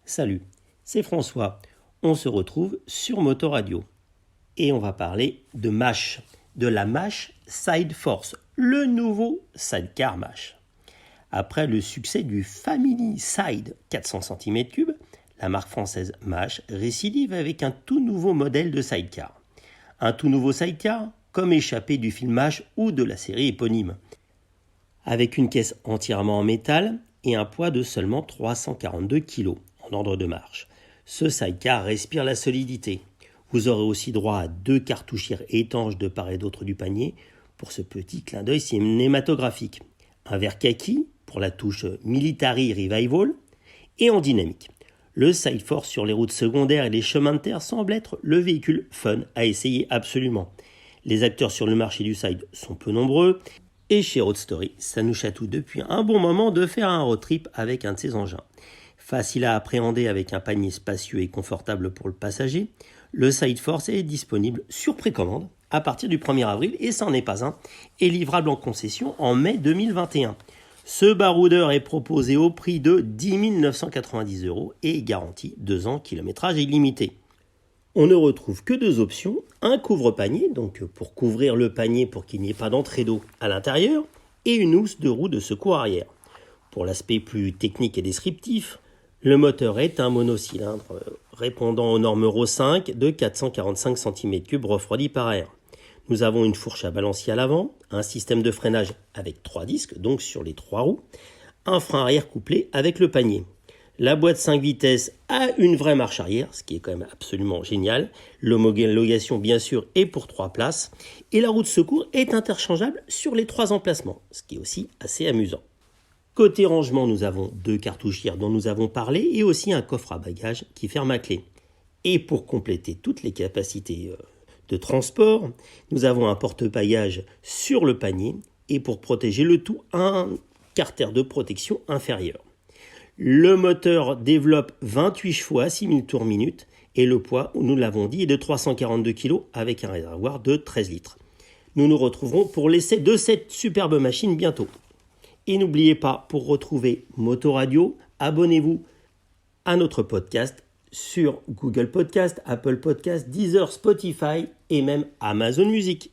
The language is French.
Salut, c'est François. On se retrouve sur Motoradio. Et on va parler de MASH, de la MASH Side Force, le nouveau sidecar MASH. Après le succès du Family Side 400 cm3, la marque française MASH récidive avec un tout nouveau modèle de sidecar. Un tout nouveau sidecar, comme échappé du film MASH ou de la série éponyme. Avec une caisse entièrement en métal et un poids de seulement 342 kg en ordre de marche. Ce sidecar respire la solidité. Vous aurez aussi droit à 2 cartouchières étanches de part et d'autre du panier pour ce petit clin d'œil cinématographique. Un vert kaki pour la touche Military Revival et en dynamique. Le Side Force sur les routes secondaires et les chemins de terre semble être le véhicule fun à essayer absolument. Les acteurs sur le marché du side sont peu nombreux et chez Road Story, ça nous chatouille depuis un bon moment de faire un road trip avec un de ces engins. Facile à appréhender avec un panier spacieux et confortable pour le passager, le Side Force est disponible sur précommande à partir du 1er avril et ça n'en est pas un, et livrable en concession en mai 2021. Ce baroudeur est proposé au prix de 10 990 € et garantit 2 ans kilométrage illimité. On ne retrouve que 2 options, un couvre-panier, donc pour couvrir le panier pour qu'il n'y ait pas d'entrée d'eau à l'intérieur, et une housse de roue de secours arrière. Pour l'aspect plus technique et descriptif, le moteur est un monocylindre répondant aux normes Euro 5 de 445 cm3 refroidi par air. Nous avons une fourche à balancier à l'avant, un système de freinage avec 3 disques, donc sur les 3 roues, un frein arrière couplé avec le panier. La boîte 5 vitesses a une vraie marche arrière, ce qui est quand même absolument génial. L'homologation, bien sûr, est pour 3 places. Et la roue de secours est interchangeable sur les 3 emplacements, ce qui est aussi assez amusant. Côté rangement, nous avons 2 cartouchières dont nous avons parlé et aussi un coffre à bagages qui ferme à clé. Et pour compléter toutes les capacités de transport, nous avons un porte-bagages sur le panier et pour protéger le tout, un carter de protection inférieur. Le moteur développe 28 chevaux à 6000 tours minute et le poids, nous l'avons dit, est de 342 kg avec un réservoir de 13 litres. Nous nous retrouverons pour l'essai de cette superbe machine bientôt. Et n'oubliez pas, pour retrouver Motoradio, abonnez-vous à notre podcast sur Google Podcast, Apple Podcast, Deezer, Spotify et même Amazon Music.